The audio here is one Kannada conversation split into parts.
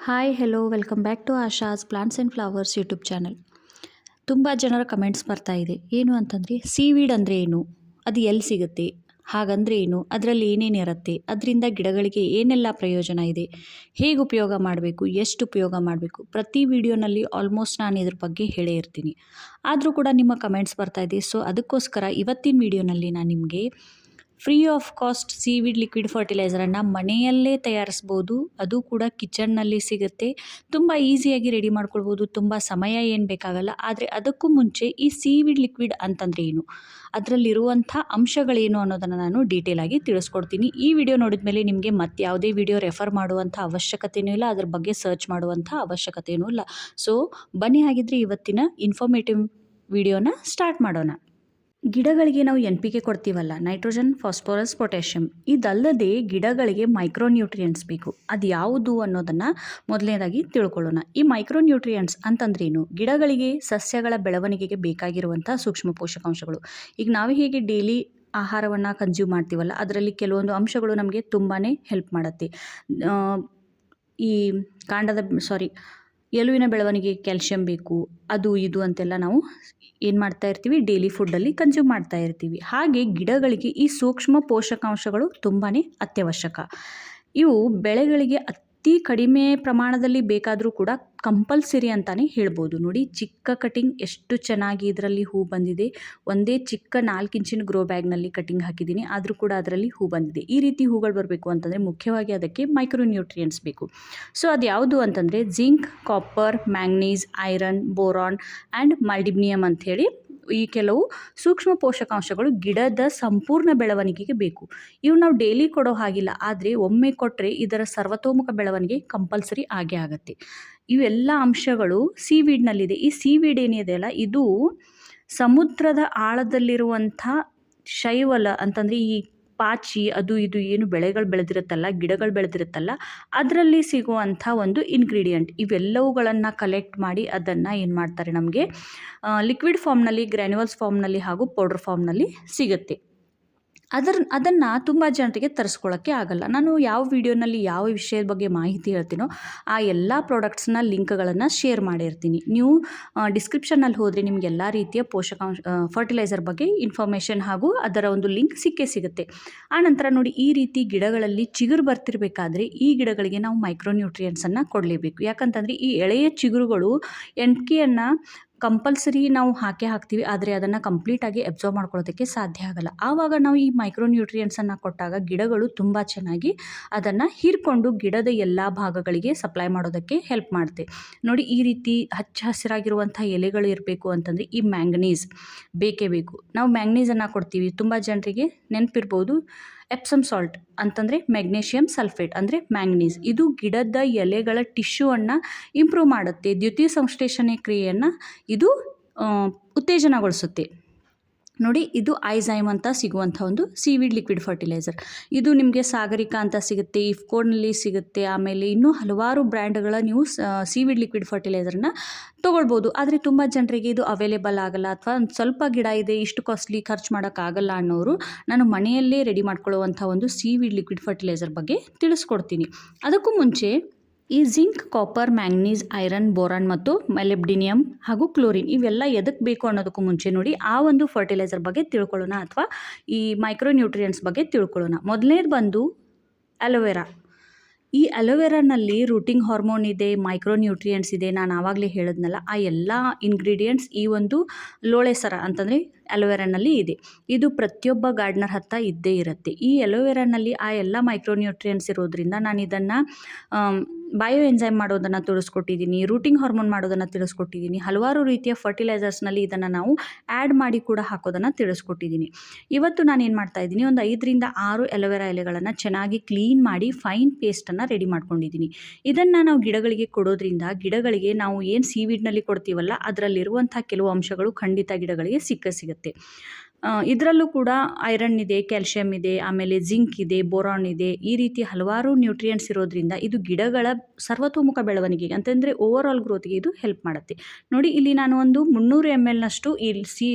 Hi hello welcome back to Asha's plants and flowers YouTube channel. ತುಂಬ ಜನರ ಕಮೆಂಟ್ಸ್ ಬರ್ತಾ ಇದೆ. ಏನು ಅಂತಂದರೆ ಸೀವೀಡ್ ಅಂದರೆ ಏನು, ಅದು ಎಲ್ಲಿ ಸಿಗುತ್ತೆ, ಹಾಗಂದರೆ ಏನು, ಅದರಲ್ಲಿ ಏನೇನಿರುತ್ತೆ, ಅದರಿಂದ ಗಿಡಗಳಿಗೆ ಏನೆಲ್ಲ ಪ್ರಯೋಜನ ಇದೆ, ಹೇಗೆ ಉಪಯೋಗ ಮಾಡಬೇಕು, ಎಷ್ಟು ಉಪಯೋಗ ಮಾಡಬೇಕು, ಪ್ರತಿ ವಿಡಿಯೋನಲ್ಲಿ ಆಲ್ಮೋಸ್ಟ್ ನಾನು ಇದ್ರ ಬಗ್ಗೆ ಹೇಳೇ ಇರ್ತೀನಿ. ಆದರೂ ಕೂಡ ನಿಮ್ಮ ಕಮೆಂಟ್ಸ್ ಬರ್ತಾ ಇದೆ. ಸೊ ಅದಕ್ಕೋಸ್ಕರ ಇವತ್ತಿನ ವಿಡಿಯೋನಲ್ಲಿ ನಾನು ನಿಮಗೆ free of cost seaweed liquid ಫರ್ಟಿಲೈಸರನ್ನು ಮನೆಯಲ್ಲೇ ತಯಾರಿಸ್ಬೋದು. ಅದು ಕೂಡ ಕಿಚನ್ನಲ್ಲಿ ಸಿಗುತ್ತೆ. ತುಂಬ ಈಸಿಯಾಗಿ ರೆಡಿ ಮಾಡ್ಕೊಳ್ಬೋದು. ತುಂಬ ಸಮಯ ಏನು ಬೇಕಾಗಲ್ಲ. ಆದರೆ ಅದಕ್ಕೂ ಮುಂಚೆ ಈ ಸೀವೀಡ್ ಲಿಕ್ವಿಡ್ ಅಂತಂದರೆ ಏನು, ಅದರಲ್ಲಿರುವಂಥ ಅಂಶಗಳೇನು ಅನ್ನೋದನ್ನು ನಾನು ಡೀಟೇಲಾಗಿ ತಿಳಿಸ್ಕೊಡ್ತೀನಿ. ಈ ವಿಡಿಯೋ ನೋಡಿದ ಮೇಲೆ ನಿಮಗೆ ಮತ್ತೆ ಯಾವುದೇ ವಿಡಿಯೋ ರೆಫರ್ ಮಾಡುವಂಥ ಅವಶ್ಯಕತೆಯೂ ಇಲ್ಲ, ಅದ್ರ ಬಗ್ಗೆ ಸರ್ಚ್ ಮಾಡುವಂಥ ಅವಶ್ಯಕತೆಯೂ ಇಲ್ಲ. ಸೊ ಬನ್ನಿ ಹಾಗಿದ್ರೆ ಇವತ್ತಿನ ಇನ್ಫಾರ್ಮೇಟಿವ್ ವಿಡಿಯೋನ ಸ್ಟಾರ್ಟ್ ಮಾಡೋಣ. ಗಿಡಗಳಿಗೆ ನಾವು NPK ಕೊಡ್ತೀವಲ್ಲ, ನೈಟ್ರೋಜನ್, ಫಾಸ್ಫರಸ್, ಪೊಟ್ಯಾಷಿಯಮ್, ಇದಲ್ಲದೆ ಗಿಡಗಳಿಗೆ ಮೈಕ್ರೋನ್ಯೂಟ್ರಿಯೆಂಟ್ಸ್ ಬೇಕು. ಅದು ಯಾವುದು ಅನ್ನೋದನ್ನು ಮೊದಲನೇದಾಗಿ ತಿಳ್ಕೊಳ್ಳೋಣ. ಈ ಮೈಕ್ರೋನ್ಯೂಟ್ರಿಯೆಂಟ್ಸ್ ಅಂತಂದ್ರೇನು? ಗಿಡಗಳಿಗೆ ಸಸ್ಯಗಳ ಬೆಳವಣಿಗೆಗೆ ಬೇಕಾಗಿರುವಂಥ ಸೂಕ್ಷ್ಮ ಪೋಷಕಾಂಶಗಳು. ಈಗ ನಾವು ಹೇಗೆ ಡೈಲಿ ಆಹಾರವನ್ನು ಕನ್ಸ್ಯೂಮ್ ಮಾಡ್ತೀವಲ್ಲ, ಅದರಲ್ಲಿ ಕೆಲವೊಂದು ಅಂಶಗಳು ನಮಗೆ ತುಂಬಾ ಹೆಲ್ಪ್ ಮಾಡುತ್ತೆ. ಈ ಎಲುವಿನ ಬೆಳವಣಿಗೆಗೆ ಕ್ಯಾಲ್ಶಿಯಂ ಬೇಕು, ಅದು ಇದು ಅಂತೆಲ್ಲ ನಾವು ಏನು ಮಾಡ್ತಾ ಇರ್ತೀವಿ, ಡೈಲಿ ಫುಡ್ಡಲ್ಲಿ ಕನ್ಸ್ಯೂಮ್ ಮಾಡ್ತಾ ಇರ್ತೀವಿ. ಹಾಗೆ ಗಿಡಗಳಿಗೆ ಈ ಸೂಕ್ಷ್ಮ ಪೋಷಕಾಂಶಗಳು ತುಂಬಾ ಅತ್ಯವಶ್ಯಕ. ಇವು ಬೆಳೆಗಳಿಗೆ ಅತಿ ಕಡಿಮೆ ಪ್ರಮಾಣದಲ್ಲಿ ಬೇಕಾದರೂ ಕೂಡ ಕಂಪಲ್ಸರಿ ಅಂತಲೇ ಹೇಳ್ಬೋದು. ನೋಡಿ, ಚಿಕ್ಕ ಕಟಿಂಗ್ ಎಷ್ಟು ಚೆನ್ನಾಗಿ ಇದರಲ್ಲಿ ಹೂ ಬಂದಿದೆ. ಒಂದೇ ಚಿಕ್ಕ 4 ಇಂಚಿನ ಗ್ರೋ ಬ್ಯಾಗ್ನಲ್ಲಿ ಕಟಿಂಗ್ ಹಾಕಿದ್ದೀನಿ, ಆದರೂ ಕೂಡ ಅದರಲ್ಲಿ ಹೂ ಬಂದಿದೆ. ಈ ರೀತಿ ಹೂಗಳು ಬರಬೇಕು ಅಂತಂದರೆ ಮುಖ್ಯವಾಗಿ ಅದಕ್ಕೆ ಮೈಕ್ರೋನ್ಯೂಟ್ರಿಯೆಂಟ್ಸ್ ಬೇಕು. ಸೊ ಅದು ಯಾವುದು ಅಂತಂದರೆ zinc, copper, manganese, iron, boron and molybdenum ಅಂಥೇಳಿ ಈ ಕೆಲವು ಸೂಕ್ಷ್ಮ ಪೋಷಕಾಂಶಗಳು ಗಿಡದ ಸಂಪೂರ್ಣ ಬೆಳವಣಿಗೆಗೆ ಬೇಕು. ಇವು ನಾವು ಡೈಲಿ ಕೊಡೋ ಹಾಗಿಲ್ಲ, ಆದರೆ ಒಮ್ಮೆ ಕೊಟ್ಟರೆ ಇದರ ಸರ್ವತೋಮುಖ ಬೆಳವಣಿಗೆ ಕಂಪಲ್ಸರಿ ಆಗೇ ಆಗುತ್ತೆ. ಇವೆಲ್ಲ ಅಂಶಗಳು ಸೀವೀಡ್ನಲ್ಲಿದೆ. ಈ ಸೀವೀಡ್ ಏನಿದೆಯಲ್ಲ, ಇದು ಸಮುದ್ರದ ಆಳದಲ್ಲಿರುವಂಥ ಶೈವಲ ಅಂತಂದರೆ ಈ ಪಾಚಿ, ಅದು ಇದು ಏನು ಬೆಳೆಗಳು ಬೆಳೆದಿರುತ್ತಲ್ಲ, ಗಿಡಗಳು ಬೆಳೆದಿರುತ್ತಲ್ಲ, ಅದರಲ್ಲಿ ಸಿಗುವಂಥ ಒಂದು ಇಂಗ್ರೀಡಿಯೆಂಟ್. ಇವೆಲ್ಲವುಗಳನ್ನು ಕಲೆಕ್ಟ್ ಮಾಡಿ ಅದನ್ನು ಏನು ಮಾಡ್ತಾರೆ, ನಮಗೆ ಲಿಕ್ವಿಡ್ ಫಾರ್ಮ್ನಲ್ಲಿ, ಗ್ರ್ಯಾನ್ಯುವಲ್ಸ್ ಫಾರ್ಮ್ನಲ್ಲಿ ಹಾಗೂ ಪೌಡರ್ ಫಾರ್ಮ್ನಲ್ಲಿ ಸಿಗುತ್ತೆ. ಅದನ್ನು ತುಂಬ ಜನರಿಗೆ ತರಿಸ್ಕೊಳ್ಳೋಕ್ಕೆ ಆಗಲ್ಲ. ನಾನು ಯಾವ ವಿಡಿಯೋನಲ್ಲಿ ಯಾವ ವಿಷಯದ ಬಗ್ಗೆ ಮಾಹಿತಿ ಹೇಳ್ತೀನೋ ಆ ಎಲ್ಲ ಪ್ರಾಡಕ್ಟ್ಸ್ನ ಲಿಂಕ್ಗಳನ್ನು ಶೇರ್ ಮಾಡಿರ್ತೀನಿ. ನೀವು ಡಿಸ್ಕ್ರಿಪ್ಷನ್ನಲ್ಲಿ ಹೋದರೆ ನಿಮ್ಗೆ ಎಲ್ಲ ರೀತಿಯ ಫರ್ಟಿಲೈಸರ್ ಬಗ್ಗೆ ಇನ್ಫಾರ್ಮೇಷನ್ ಹಾಗೂ ಅದರ ಒಂದು ಲಿಂಕ್ ಸಿಕ್ಕೇ ಸಿಗುತ್ತೆ. ಆನಂತರ ನೋಡಿ, ಈ ರೀತಿ ಗಿಡಗಳಲ್ಲಿ ಚಿಗುರು ಬರ್ತಿರಬೇಕಾದ್ರೆ ಈ ಗಿಡಗಳಿಗೆ ನಾವು ಮೈಕ್ರೋನ್ಯೂಟ್ರಿಯೆಂಟ್ಸನ್ನು ಕೊಡಲೇಬೇಕು. ಯಾಕಂತಂದರೆ ಈ ಎಳೆಯ ಚಿಗುರುಗಳು NPKಯನ್ನು ಕಂಪಲ್ಸರಿ ನಾವು ಹಾಕ್ತೀವಿ, ಆದರೆ ಅದನ್ನು ಕಂಪ್ಲೀಟಾಗಿ ಅಬ್ಸರ್ವ್ ಮಾಡ್ಕೊಳ್ಳೋದಕ್ಕೆ ಸಾಧ್ಯ ಆಗಲ್ಲ. ಆವಾಗ ನಾವು ಈ ಮೈಕ್ರೋನ್ಯೂಟ್ರಿಯೆಂಟ್ಸನ್ನು ಕೊಟ್ಟಾಗ ಗಿಡಗಳು ತುಂಬ ಚೆನ್ನಾಗಿ ಅದನ್ನು ಹೀರ್ಕೊಂಡು ಗಿಡದ ಎಲ್ಲ ಭಾಗಗಳಿಗೆ ಸಪ್ಲೈ ಮಾಡೋದಕ್ಕೆ ಹೆಲ್ಪ್ ಮಾಡುತ್ತೆ. ನೋಡಿ, ಈ ರೀತಿ ಹಚ್ಚ ಹಸಿರಾಗಿರುವಂಥ ಎಲೆಗಳು ಇರಬೇಕು ಅಂತಂದರೆ ಈ ಮ್ಯಾಂಗನೀಸ್ ಬೇಕೇ ಬೇಕು. ನಾವು ಮ್ಯಾಂಗನೀಸನ್ನು ಕೊಡ್ತೀವಿ. ತುಂಬ ಜನರಿಗೆ ನೆನಪಿರ್ಬೋದು, ಎಪ್ಸಮ್ ಸಾಲ್ಟ್ ಅಂತಂದರೆ ಮೆಗ್ನೀಷಿಯಮ್ ಸಲ್ಫೇಟ್ ಅಂದರೆ ಮ್ಯಾಂಗನೀಸ್. ಇದು ಗಿಡದ ಎಲೆಗಳ ಟಿಶ್ಯೂವನ್ನು ಇಂಪ್ರೂವ್ ಮಾಡುತ್ತೆ. ದ್ಯುತಿ ಸಂಶ್ಲೇಷಣೆ ಕ್ರಿಯೆಯನ್ನು ಇದು ಉತ್ತೇಜನಗೊಳಿಸುತ್ತೆ. ನೋಡಿ, ಇದು ಐಝೈಮ್ ಅಂತ ಸಿಗುವಂಥ ಒಂದು ಸೀವೀಡ್ ಲಿಕ್ವಿಡ್ ಫರ್ಟಿಲೈಸರ್. ಇದು ನಿಮಗೆ ಸಾಗರಿಕಾ ಅಂತ ಸಿಗುತ್ತೆ, ಇಫ್ಕೋನಲ್ಲಿ ಸಿಗುತ್ತೆ, ಆಮೇಲೆ ಇನ್ನೂ ಹಲವಾರು ಬ್ರ್ಯಾಂಡ್ಗಳ ನೀವು ಸೀವೀಡ್ ಲಿಕ್ವಿಡ್ ಫರ್ಟಿಲೈಸರ್ನ ತೊಗೊಳ್ಬೋದು. ಆದರೆ ತುಂಬ ಜನರಿಗೆ ಇದು ಅವೈಲೇಬಲ್ ಆಗಲ್ಲ, ಅಥವಾ ಒಂದು ಸ್ವಲ್ಪ ಗಿಡ ಇದೆ, ಇಷ್ಟು ಕಾಸ್ಟ್ಲಿ ಖರ್ಚು ಮಾಡೋಕ್ಕಾಗಲ್ಲ ಅನ್ನೋರು ನಾನು ಮನೆಯಲ್ಲೇ ರೆಡಿ ಮಾಡ್ಕೊಳ್ಳುವಂಥ ಒಂದು ಸೀವೀಡ್ ಲಿಕ್ವಿಡ್ ಫರ್ಟಿಲೈಸರ್ ಬಗ್ಗೆ ತಿಳಿಸ್ಕೊಡ್ತೀನಿ. ಅದಕ್ಕೂ ಮುಂಚೆ ಈ zinc, copper, manganese, iron, boron ಮತ್ತು ಮಾಲಿಬ್ಡಿನಿಯಮ್ ಹಾಗೂ ಕ್ಲೋರಿನ್ ಇವೆಲ್ಲ ಎದಕ್ಕೆ ಬೇಕು ಅನ್ನೋದಕ್ಕೂ ಮುಂಚೆ ನೋಡಿ, ಆ ಒಂದು ಫರ್ಟಿಲೈಸರ್ ಬಗ್ಗೆ ತಿಳ್ಕೊಳ್ಳೋಣ, ಅಥವಾ ಈ ಮೈಕ್ರೋನ್ಯೂಟ್ರಿಯೆಂಟ್ಸ್ ಬಗ್ಗೆ ತಿಳ್ಕೊಳ್ಳೋಣ. ಮೊದಲನೇದು ಬಂದು ಅಲೋವೆರಾ. ಈ ಅಲೋವೆರಾನಲ್ಲಿ ರೂಟಿಂಗ್ ಹಾರ್ಮೋನ್ ಇದೆ, ಮೈಕ್ರೋನ್ಯೂಟ್ರಿಯೆಂಟ್ಸ್ ಇದೆ. ನಾನು ಆವಾಗಲೇ ಹೇಳಿದ್ನಲ್ಲ, ಆ ಎಲ್ಲ ಇಂಗ್ರೀಡಿಯೆಂಟ್ಸ್ ಈ ಒಂದು ಲೋಳೆ ಸರ ಅಂತಂದರೆ ಅಲೋವೆರಾನಲ್ಲಿ ಇದೆ. ಇದು ಪ್ರತಿಯೊಬ್ಬ ಗಾರ್ಡ್ನರ್ ಹತ್ರ ಇದ್ದೇ ಇರುತ್ತೆ. ಈ ಅಲೋವೆರಾನಲ್ಲಿ ಆ ಎಲ್ಲ ಮೈಕ್ರೋನ್ಯೂಟ್ರಿಯೆಂಟ್ಸ್ ಇರೋದ್ರಿಂದ ನಾನು ಇದನ್ನು ಬಯೋ ಎಂಜೈಮ್ ಮಾಡೋದನ್ನು ತಿಳಿಸ್ಕೊಟ್ಟಿದ್ದೀನಿ, ರೂಟಿಂಗ್ ಹಾರ್ಮೋನ್ ಮಾಡೋದನ್ನು ತಿಳಿಸ್ಕೊಟ್ಟಿದ್ದೀನಿ. ಹಲವಾರು ರೀತಿಯ ಫರ್ಟಿಲೈಸರ್ಸ್ನಲ್ಲಿ ಇದನ್ನು ನಾವು ಆ್ಯಡ್ ಮಾಡಿ ಕೂಡ ಹಾಕೋದನ್ನು ತಿಳಿಸ್ಕೊಟ್ಟಿದ್ದೀನಿ. ಇವತ್ತು ನಾನು ಏನು ಮಾಡ್ತಾಯಿದ್ದೀನಿ, ಒಂದು 5ರಿಂದ 6 ಅಲೋವೆರಾ ಎಲೆಗಳನ್ನು ಚೆನ್ನಾಗಿ ಕ್ಲೀನ್ ಮಾಡಿ ಫೈನ್ ಪೇಸ್ಟನ್ನು ರೆಡಿ ಮಾಡ್ಕೊಂಡಿದ್ದೀನಿ. ಇದನ್ನು ನಾವು ಗಿಡಗಳಿಗೆ ಕೊಡೋದ್ರಿಂದ ಗಿಡಗಳಿಗೆ ನಾವು ಏನು ಸೀವೀಡ್ನಲ್ಲಿ ಕೊಡ್ತೀವಲ್ಲ, ಅದರಲ್ಲಿರುವಂಥ ಕೆಲವು ಅಂಶಗಳು ಖಂಡಿತ ಗಿಡಗಳಿಗೆ ಸಿಗುತ್ತೆ. ಇದರಲ್ಲೂ ಕೂಡ ಐರನ್ ಇದೆ, ಕ್ಯಾಲ್ಶಿಯಂ ಇದೆ, ಆಮೇಲೆ ಜಿಂಕ್ ಇದೆ, ಬೋರಾನ್ ಇದೆ. ಈ ರೀತಿ ಹಲವಾರು ನ್ಯೂಟ್ರಿಯೆಂಟ್ಸ್ ಇರೋದ್ರಿಂದ ಇದು ಗಿಡಗಳ ಸರ್ವತೋಮುಖ ಬೆಳವಣಿಗೆಗೆ ಅಂತಂದರೆ ಓವರ್ ಆಲ್ ಗ್ರೋತ್ಗೆ ಇದು ಹೆಲ್ಪ್ ಮಾಡುತ್ತೆ. ನೋಡಿ, ಇಲ್ಲಿ ನಾನು ಒಂದು 300 ml ಈ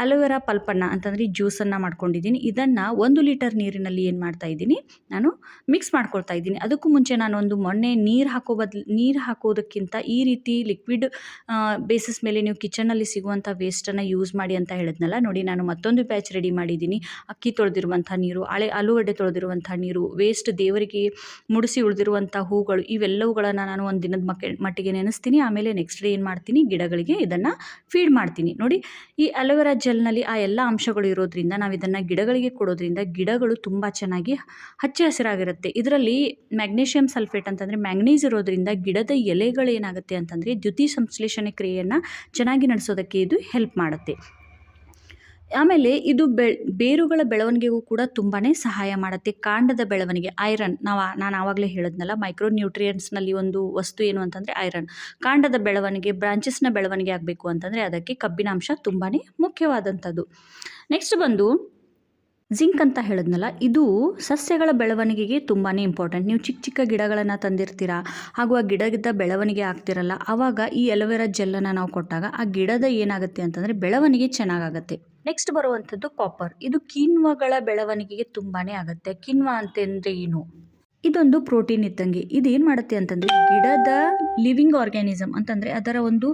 ಅಲೋವೆರಾ ಪಲ್ಪನ್ನು ಅಂತಂದರೆ ಜ್ಯೂಸನ್ನು ಮಾಡ್ಕೊಂಡಿದ್ದೀನಿ. ಇದನ್ನು 1 ಲೀಟರ್ ನೀರಿನಲ್ಲಿ ಏನು ಮಾಡ್ತಾ ಇದ್ದೀನಿ, ನಾನು ಮಿಕ್ಸ್ ಮಾಡ್ಕೊಳ್ತಾ ಇದ್ದೀನಿ. ಅದಕ್ಕೂ ಮುಂಚೆ ನಾನು ಒಂದು ಮೊನ್ನೆ ನೀರು ಹಾಕೋದಕ್ಕಿಂತ ಈ ರೀತಿ ಲಿಕ್ವಿಡ್ ಬೇಸಿಸ್ ಮೇಲೆ ನೀವು ಕಿಚನಲ್ಲಿ ಸಿಗುವಂಥ ವೇಸ್ಟನ್ನು ಯೂಸ್ ಮಾಡಿ ಅಂತ ಹೇಳಿದ್ನಲ್ಲ. ನೋಡಿ, ನಾನು ಮತ್ತೊಂದು ಬ್ಯಾಚ್ ರೆಡಿ ಮಾಡಿದ್ದೀನಿ. ಅಕ್ಕಿ ತೊಳೆದಿರುವಂಥ ನೀರು, ಆಲೂಗಡ್ಡೆ ತೊಳೆದಿರುವಂಥ ನೀರು, ವೇಸ್ಟ್ ದೇವರಿಗೆ ಮುಡಿಸಿ ಉಳಿದಿರುವಂಥ ಹೂಗಳು, ಇವೆಲ್ಲವುಗಳನ್ನು ನಾನು ಒಂದು ದಿನದ ಮಟ್ಟಿಗೆ ನೆನೆಸ್ತೀನಿ. ಆಮೇಲೆ ನೆಕ್ಸ್ಟ್ ಡೇ ಏನು ಮಾಡ್ತೀನಿ, ಗಿಡಗಳಿಗೆ ಇದನ್ನು ಫೀಡ್ ಮಾಡ್ತೀನಿ. ನೋಡಿ, ಈ ಅಲೋವೆರಾ ಜೆಲ್ನಲ್ಲಿ ಆ ಎಲ್ಲ ಅಂಶಗಳು ಇರೋದ್ರಿಂದ ನಾವು ಇದನ್ನು ಗಿಡಗಳಿಗೆ ಕೊಡೋದ್ರಿಂದ ಗಿಡಗಳು ತುಂಬ ಚೆನ್ನಾಗಿ ಹಚ್ಚ ಹಸಿರಾಗಿರುತ್ತೆ. ಇದರಲ್ಲಿ ಮ್ಯಾಗ್ನೀಷಿಯಂ ಸಲ್ಫೇಟ್ ಅಂತಂದರೆ ಮ್ಯಾಂಗನೀಸ್ ಇರೋದ್ರಿಂದ ಗಿಡದ ಎಲೆಗಳೇನಾಗುತ್ತೆ ಅಂತಂದರೆ ದ್ಯುತಿ ಸಂಶ್ಲೇಷಣೆ ಕ್ರಿಯೆಯನ್ನು ಚೆನ್ನಾಗಿ ನಡೆಸೋದಕ್ಕೆ ಇದು ಹೆಲ್ಪ್ ಮಾಡುತ್ತೆ. ಆಮೇಲೆ ಇದು ಬೇರುಗಳ ಬೆಳವಣಿಗೆಗೂ ಕೂಡ ತುಂಬಾ ಸಹಾಯ ಮಾಡುತ್ತೆ. ಕಾಂಡದ ಬೆಳವಣಿಗೆ, ಐರನ್, ನಾನು ಆವಾಗಲೇ ಹೇಳಿದ್ನಲ್ಲ, ಮೈಕ್ರೋ ನ್ಯೂಟ್ರಿಯೆಂಟ್ಸ್ನಲ್ಲಿ ಒಂದು ವಸ್ತು ಏನು ಅಂತಂದರೆ ಐರನ್. ಕಾಂಡದ ಬೆಳವಣಿಗೆ, ಬ್ರಾಂಚಸ್ನ ಬೆಳವಣಿಗೆ ಆಗಬೇಕು ಅಂತಂದರೆ ಅದಕ್ಕೆ ಕಬ್ಬಿನಾಂಶ ತುಂಬಾ ಮುಖ್ಯವಾದಂಥದ್ದು. ನೆಕ್ಸ್ಟ್ ಬಂದು ಜಿಂಕ್ ಅಂತ ಹೇಳಿದ್ನಲ್ಲ, ಇದು ಸಸ್ಯಗಳ ಬೆಳವಣಿಗೆಗೆ ತುಂಬಾ ಇಂಪಾರ್ಟೆಂಟ್. ನೀವು ಚಿಕ್ಕ ಚಿಕ್ಕ ಗಿಡಗಳನ್ನು ತಂದಿರ್ತೀರಾ, ಹಾಗೂ ಆ ಗಿಡದ ಬೆಳವಣಿಗೆ ಆಗ್ತಿರಲ್ಲ, ಆವಾಗ ಈ ಅಲೋವೆರಾ ಜೆಲ್ಲನ್ನು ನಾವು ಕೊಟ್ಟಾಗ ಆ ಗಿಡದ ಏನಾಗುತ್ತೆ ಅಂತಂದರೆ ಬೆಳವಣಿಗೆ ಚೆನ್ನಾಗಾಗುತ್ತೆ. ನೆಕ್ಸ್ಟ್ ಬರುವಂಥದ್ದು ಕಾಪರ್. ಇದು ಕಿಣ್ವಗಳ ಬೆಳವಣಿಗೆಗೆ ತುಂಬಾ ಆಗುತ್ತೆ. ಕಿಣ್ವ ಅಂತಂದರೆ ಏನು? ಇದೊಂದು ಪ್ರೋಟೀನ್ ಇದ್ದಂಗೆ. ಇದೇನು ಮಾಡುತ್ತೆ ಅಂತಂದರೆ ಗಿಡದ ಲಿವಿಂಗ್ ಆರ್ಗ್ಯಾನಿಸಮ್ ಅಂತಂದರೆ ಅದರ ಒಂದು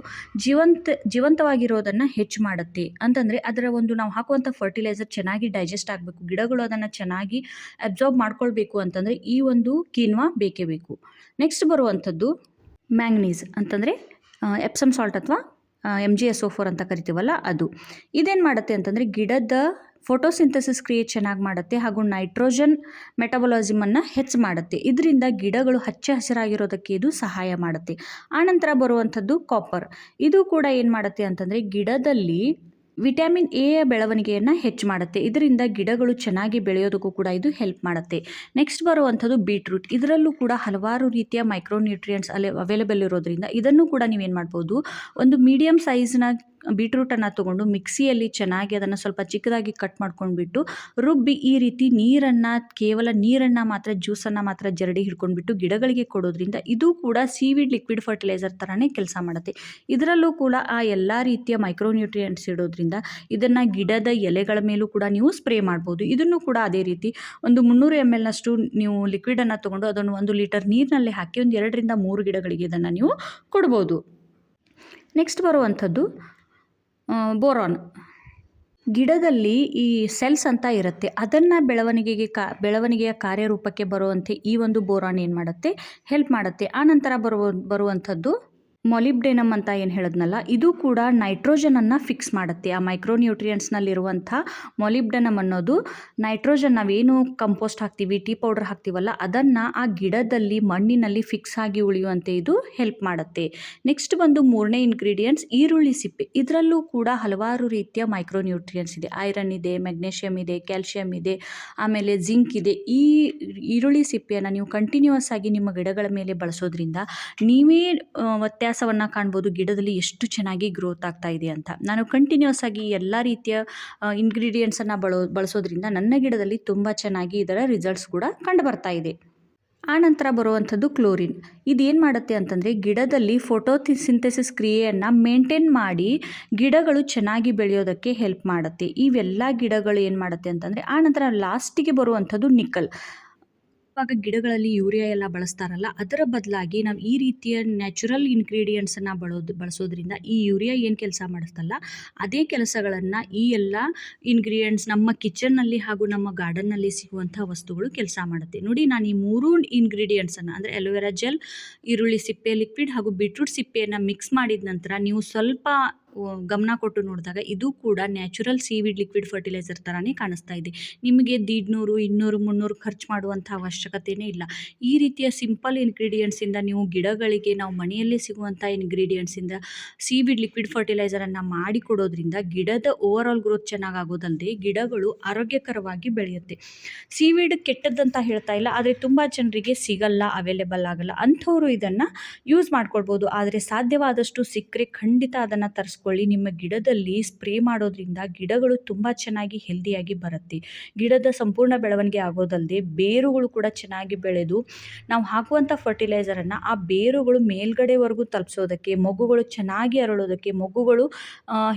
ಜೀವಂತವಾಗಿರೋದನ್ನು ಹೆಚ್ಚು ಮಾಡುತ್ತೆ. ಅಂತಂದರೆ ಅದರ ಒಂದು ನಾವು ಹಾಕುವಂಥ ಫರ್ಟಿಲೈಸರ್ ಚೆನ್ನಾಗಿ ಡೈಜೆಸ್ಟ್ ಆಗಬೇಕು, ಗಿಡಗಳು ಅದನ್ನು ಚೆನ್ನಾಗಿ ಅಬ್ಸಾರ್ಬ್ ಮಾಡ್ಕೊಳ್ಬೇಕು ಅಂತಂದರೆ ಈ ಒಂದು ಕಿಣ್ವ ಬೇಕೇ ಬೇಕು. ನೆಕ್ಸ್ಟ್ ಬರುವಂಥದ್ದು ಮ್ಯಾಂಗನೀಸ್ ಅಂತಂದರೆ ಎಪ್ಸಮ್ ಸಾಲ್ಟ್ ಅಥವಾ MgSO4 ಅಂತ ಕರಿತೀವಲ್ಲ ಅದು. ಇದೇನು ಮಾಡುತ್ತೆ ಅಂತಂದರೆ ಗಿಡದ ಫೋಟೋಸಿಂಥಸಿಸ್ ಕ್ರಿಯೆ ಚೆನ್ನಾಗಿ ಮಾಡುತ್ತೆ, ಹಾಗೂ ನೈಟ್ರೋಜನ್ ಮೆಟಬಾಲಿಸಮನ್ನು ಹೆಚ್ಚು ಮಾಡುತ್ತೆ. ಇದರಿಂದ ಗಿಡಗಳು ಹಚ್ಚ ಹಸಿರಾಗಿರೋದಕ್ಕೆ ಇದು ಸಹಾಯ ಮಾಡುತ್ತೆ. ಆನಂತರ ಬರುವಂಥದ್ದು ಕಾಪರ್. ಇದು ಕೂಡ ಏನು ಮಾಡುತ್ತೆ ಅಂತಂದರೆ ಗಿಡದಲ್ಲಿ ವಿಟಮಿನ್ ಎಯ ಬೆಳವಣಿಗೆಯನ್ನು ಹೆಚ್ಚು ಮಾಡುತ್ತೆ. ಇದರಿಂದ ಗಿಡಗಳು ಚೆನ್ನಾಗಿ ಬೆಳೆಯೋದಕ್ಕೂ ಕೂಡ ಇದು ಹೆಲ್ಪ್ ಮಾಡುತ್ತೆ. ನೆಕ್ಸ್ಟ್ ಬರುವಂಥದ್ದು ಬೀಟ್ರೂಟ್. ಇದರಲ್ಲೂ ಕೂಡ ಹಲವಾರು ರೀತಿಯ ಮೈಕ್ರೋ ನ್ಯೂಟ್ರಿಯೆಂಟ್ಸ್ ಅವೈಲೇಬಲ್ ಇರೋದ್ರಿಂದ ಇದನ್ನು ಕೂಡ ನೀವೇನು ಮಾಡ್ಬೋದು, ಒಂದು ಮೀಡಿಯಮ್ ಸೈಜ್ನ ಬೀಟ್ರೂಟನ್ನು ತೊಗೊಂಡು ಮಿಕ್ಸಿಯಲ್ಲಿ ಚೆನ್ನಾಗಿ ಅದನ್ನು ಸ್ವಲ್ಪ ಚಿಕ್ಕದಾಗಿ ಕಟ್ ಮಾಡ್ಕೊಂಡ್ಬಿಟ್ಟು ರುಬ್ಬಿ ಈ ರೀತಿ ಕೇವಲ ನೀರನ್ನು ಮಾತ್ರ, ಜ್ಯೂಸನ್ನು ಮಾತ್ರ ಜರಡಿ ಹಿಡ್ಕೊಂಡ್ಬಿಟ್ಟು ಗಿಡಗಳಿಗೆ ಕೊಡೋದ್ರಿಂದ ಇದು ಕೂಡ ಸೀವೀಡ್ ಲಿಕ್ವಿಡ್ ಫರ್ಟಿಲೈಸರ್ ಥರನೇ ಕೆಲಸ ಮಾಡುತ್ತೆ. ಇದರಲ್ಲೂ ಕೂಡ ಆ ಎಲ್ಲ ರೀತಿಯ ಮೈಕ್ರೋ ನ್ಯೂಟ್ರಿಯೆಂಟ್ಸ್ ಇಡೋದ್ರಿಂದ ಇದನ್ನು ಗಿಡದ ಎಲೆಗಳ ಮೇಲೂ ಕೂಡ ನೀವು ಸ್ಪ್ರೇ ಮಾಡ್ಬೋದು. ಇದನ್ನು ಕೂಡ ಅದೇ ರೀತಿ ಒಂದು 300 ml ನೀವು ಲಿಕ್ವಿಡನ್ನು ತೊಗೊಂಡು ಅದನ್ನು 1 ಲೀಟರ್ ನೀರಿನಲ್ಲಿ ಹಾಕಿ ಒಂದು 2 ರಿಂದ 3 ಗಿಡಗಳಿಗೆ ಇದನ್ನು ನೀವು ಕೊಡ್ಬೋದು. ನೆಕ್ಸ್ಟ್ ಬರುವಂಥದ್ದು ಬೋರಾನ್. ಗಿಡದಲ್ಲಿ ಈ ಸೆಲ್ಸ್ ಅಂತ ಇರುತ್ತೆ, ಅದನ್ನು ಬೆಳವಣಿಗೆಯ ಕಾರ್ಯರೂಪಕ್ಕೆ ಬರುವಂತೆ ಈ ಒಂದು ಬೋರಾನ್ ಏನು ಮಾಡುತ್ತೆ, ಹೆಲ್ಪ್ ಮಾಡುತ್ತೆ. ಆನಂತರ ಬರುವಂಥದ್ದು ಮಾಲಿಬ್ಡೆನಮ್ ಅಂತ ಏನು ಹೇಳಿದ್ನಲ್ಲ, ಇದು ಕೂಡ ನೈಟ್ರೋಜನನ್ನು ಫಿಕ್ಸ್ ಮಾಡುತ್ತೆ. ಆ ಮೈಕ್ರೋ ನ್ಯೂಟ್ರಿಯೆಂಟ್ಸ್ನಲ್ಲಿರುವಂಥ ಮಾಲಿಬ್ಡೆನಮ್ ಅನ್ನೋದು ನೈಟ್ರೋಜನ್, ನಾವೇನು ಕಂಪೋಸ್ಟ್ ಹಾಕ್ತೀವಿ, ಟೀ ಪೌಡರ್ ಹಾಕ್ತೀವಲ್ಲ, ಅದನ್ನು ಆ ಗಿಡದಲ್ಲಿ ಮಣ್ಣಿನಲ್ಲಿ ಫಿಕ್ಸ್ ಆಗಿ ಉಳಿಯುವಂತೆ ಇದು ಹೆಲ್ಪ್ ಮಾಡುತ್ತೆ. ನೆಕ್ಸ್ಟ್ ಬಂದು 3ನೇ ಇಂಗ್ರೀಡಿಯೆಂಟ್ಸ್ ಈರುಳ್ಳಿ ಸಿಪ್ಪೆ. ಇದರಲ್ಲೂ ಕೂಡ ಹಲವಾರು ರೀತಿಯ ಮೈಕ್ರೋ ನ್ಯೂಟ್ರಿಯೆಂಟ್ಸ್ ಇದೆ. ಐರನ್ ಇದೆ, ಮೆಗ್ನೀಷಿಯಮ್ ಇದೆ, ಕ್ಯಾಲ್ಶಿಯಮ್ ಇದೆ, ಆಮೇಲೆ ಜಿಂಕ್ ಇದೆ. ಈ ಈರುಳ್ಳಿ ಸಿಪ್ಪೆಯನ್ನು ನೀವು ಕಂಟಿನ್ಯೂಸ್ ಆಗಿ ನಿಮ್ಮ ಗಿಡಗಳ ಮೇಲೆ ಬಳಸೋದ್ರಿಂದ ನೀವೇ ವ್ಯತ್ಯಾಸವನ್ನು ಕಾಣ್ಬೋದು, ಗಿಡದಲ್ಲಿ ಎಷ್ಟು ಚೆನ್ನಾಗಿ ಗ್ರೋತ್ ಆಗ್ತಾ ಇದೆ ಅಂತ. ನಾನು ಕಂಟಿನ್ಯೂಸ್ ಆಗಿ ಎಲ್ಲ ರೀತಿಯ ಇಂಗ್ರೀಡಿಯೆಂಟ್ಸನ್ನು ಬಳಸೋದ್ರಿಂದ ನನ್ನ ಗಿಡದಲ್ಲಿ ತುಂಬ ಚೆನ್ನಾಗಿ ಇದರ ರಿಸಲ್ಟ್ಸ್ ಕೂಡ ಕಂಡು ಬರ್ತಾ ಇದೆ. ಆನಂತರ ಬರುವಂಥದ್ದು ಕ್ಲೋರಿನ್. ಇದೇನು ಮಾಡುತ್ತೆ ಅಂತಂದರೆ ಗಿಡದಲ್ಲಿ ಫೋಟೋಸಿಂಥೆಸಿಸ್ ಕ್ರಿಯೆಯನ್ನು ಮೇಂಟೈನ್ ಮಾಡಿ ಗಿಡಗಳು ಚೆನ್ನಾಗಿ ಬೆಳೆಯೋದಕ್ಕೆ ಹೆಲ್ಪ್ ಮಾಡುತ್ತೆ. ಇವೆಲ್ಲ ಗಿಡಗಳು ಏನು ಮಾಡುತ್ತೆ ಅಂತಂದರೆ, ಆನಂತರ ಲಾಸ್ಟಿಗೆ ಬರುವಂಥದ್ದು ನಿಕ್ಕಲ್. ಇವಾಗ ಗಿಡಗಳಲ್ಲಿ ಯೂರಿಯಾ ಎಲ್ಲ ಬಳಸ್ತಾರಲ್ಲ, ಅದರ ಬದಲಾಗಿ ನಾವು ಈ ರೀತಿಯ ನ್ಯಾಚುರಲ್ ಇಂಗ್ರೀಡಿಯೆಂಟ್ಸನ್ನು ಬಳಸೋದ್ರಿಂದ ಈ ಯೂರಿಯಾ ಏನು ಕೆಲಸ ಮಾಡಿಸ್ತಲ್ಲ ಅದೇ ಕೆಲಸಗಳನ್ನು ಈ ಎಲ್ಲ ಇಂಗ್ರೀಡಿಯೆಂಟ್ಸ್ ನಮ್ಮ ಕಿಚನ್ನಲ್ಲಿ ಹಾಗೂ ನಮ್ಮ ಗಾರ್ಡನ್ನಲ್ಲಿ ಸಿಗುವಂಥ ವಸ್ತುಗಳು ಕೆಲಸ ಮಾಡುತ್ತೆ. ನೋಡಿ, ನಾನು ಈ 3 ಇಂಗ್ರೀಡಿಯೆಂಟ್ಸನ್ನು ಅಂದರೆ ಅಲೋವೆರಾ ಜೆಲ್, ಈರುಳ್ಳಿ ಸಿಪ್ಪೆ ಲಿಕ್ವಿಡ್ ಹಾಗೂ ಬೀಟ್ರೂಟ್ ಸಿಪ್ಪೆಯನ್ನು ಮಿಕ್ಸ್ ಮಾಡಿದ ನಂತರ ನೀವು ಸ್ವಲ್ಪ ಗಮನ ಕೊಟ್ಟು ನೋಡಿದಾಗ ಇದು ಕೂಡ ನ್ಯಾಚುರಲ್ ಸೀವೀಡ್ ಲಿಕ್ವಿಡ್ ಫರ್ಟಿಲೈಸರ್ ಥರನೇ ಕಾಣಿಸ್ತಾ ಇದೆ. ನಿಮಗೆ 150, 200, 300 ಖರ್ಚು ಮಾಡುವಂಥ ಅವಶ್ಯಕತೆಯೇ ಇಲ್ಲ. ಈ ರೀತಿಯ ಸಿಂಪಲ್ ಇಂಗ್ರೀಡಿಯೆಂಟ್ಸಿಂದ ನೀವು ಗಿಡಗಳಿಗೆ ನಾವು ಮನೆಯಲ್ಲೇ ಸಿಗುವಂಥ ಇಂಗ್ರೀಡಿಯೆಂಟ್ಸಿಂದ ಸೀವೀಡ್ ಲಿಕ್ವಿಡ್ ಫರ್ಟಿಲೈಸರನ್ನು ಮಾಡಿಕೊಡೋದ್ರಿಂದ ಗಿಡದ ಓವರ್ ಆಲ್ ಗ್ರೋತ್ ಚೆನ್ನಾಗಾಗೋದಲ್ಲದೆ ಗಿಡಗಳು ಆರೋಗ್ಯಕರವಾಗಿ ಬೆಳೆಯುತ್ತೆ. ಸೀವೀಡ್ ಕೆಟ್ಟದ್ದಂತ ಹೇಳ್ತಾ ಇಲ್ಲ, ಆದರೆ ತುಂಬ ಜನರಿಗೆ ಸಿಗಲ್ಲ, ಅವೈಲೇಬಲ್ ಆಗಲ್ಲ, ಅಂಥವರು ಇದನ್ನು ಯೂಸ್ ಮಾಡ್ಕೊಳ್ಬೋದು. ಆದರೆ ಸಾಧ್ಯವಾದಷ್ಟು ಸಿಕ್ಕರೆ ಖಂಡಿತ ಅದನ್ನು ತರಿಸ್ಕೊಂಡು ಬಳಸ್ಕೊಳ್ಳಿ. ನಿಮ್ಮ ಗಿಡದಲ್ಲಿ ಸ್ಪ್ರೇ ಮಾಡೋದ್ರಿಂದ ಗಿಡಗಳು ತುಂಬ ಚೆನ್ನಾಗಿ ಹೆಲ್ದಿಯಾಗಿ ಬರುತ್ತೆ. ಗಿಡದ ಸಂಪೂರ್ಣ ಬೆಳವಣಿಗೆ ಆಗೋದಲ್ಲದೆ ಬೇರುಗಳು ಕೂಡ ಚೆನ್ನಾಗಿ ಬೆಳೆದು ನಾವು ಹಾಕುವಂಥ ಫರ್ಟಿಲೈಸರನ್ನು ಆ ಬೇರುಗಳು ಮೇಲ್ಗಡೆವರೆಗೂ ತಲುಪಿಸೋದಕ್ಕೆ, ಮೊಗ್ಗುಗಳು ಚೆನ್ನಾಗಿ ಅರಳೋದಕ್ಕೆ, ಮೊಗ್ಗುಗಳು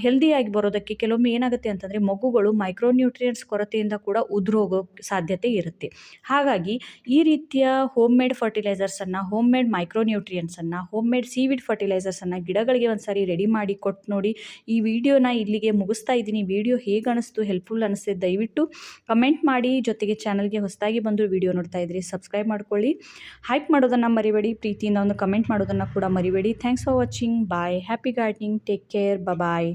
ಹೆಲ್ದಿಯಾಗಿ ಬರೋದಕ್ಕೆ ಕೆಲವೊಮ್ಮೆ ಏನಾಗುತ್ತೆ ಅಂತಂದರೆ ಮೊಗ್ಗುಗಳು ಮೈಕ್ರೋನ್ಯೂಟ್ರಿಯೆಂಟ್ಸ್ ಕೊರತೆಯಿಂದ ಕೂಡ ಉದುರೋಗೋ ಸಾಧ್ಯತೆ ಇರುತ್ತೆ. ಹಾಗಾಗಿ ಈ ರೀತಿಯ ಹೋಮ್ ಮೇಡ್ ಫರ್ಟಿಲೈಸರ್ಸನ್ನು, ಹೋಮ್ ಮೇಡ್ ಮೈಕ್ರೋನ್ಯೂಟ್ರಿಯೆಂಟ್ಸನ್ನು, ಹೋಮ್ ಮೇಡ್ ಸೀವಿಡ್ ಫರ್ಟಿಲೈಸರ್ಸನ್ನು ಗಿಡಗಳಿಗೆ ಒಂದು ಸಾರಿ ರೆಡಿ ಮಾಡಿ ಕೊಟ್ಟು ನೋಡಿ. ಈ ವಿಡಿಯೋನ ಇಲ್ಲಿಗೆ ಮುಗಿಸ್ತಾ ಇದ್ದೀನಿ. ವಿಡಿಯೋ ಹೇಗೆ ಅನಿಸ್ತು, ಹೆಲ್ಪ್ಫುಲ್ ಅನಿಸ್ತು ದಯವಿಟ್ಟು ಕಮೆಂಟ್ ಮಾಡಿ. ಜೊತೆಗೆ ಚಾನಲ್ಗೆ ಹೊಸದಾಗಿ ಬಂದು ವಿಡಿಯೋ ನೋಡ್ತಾ ಇದ್ರಿ ಸಬ್ಸ್ಕ್ರೈಬ್ ಮಾಡ್ಕೊಳ್ಳಿ. ಹೈಪ್ ಮಾಡೋದನ್ನು ಮರಿಬೇಡಿ, ಪ್ರೀತಿಯಿಂದ ಒಂದು ಕಮೆಂಟ್ ಮಾಡೋದನ್ನು ಕೂಡ ಮರಿಬೇಡಿ. Thanks for watching. Bye. Happy gardening. Take care. Bye.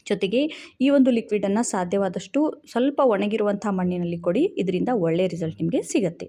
ಜೊತೆಗೆ ಈ ಒಂದು ಲಿಕ್ವಿಡನ್ನು ಸಾಧ್ಯವಾದಷ್ಟು ಸ್ವಲ್ಪ ಒಣಗಿರುವಂಥ ಮಣ್ಣಿನಲ್ಲಿ ಕೊಡಿ. ಇದರಿಂದ ಒಳ್ಳೆಯ ರಿಸಲ್ಟ್ ನಿಮಗೆ ಸಿಗುತ್ತೆ.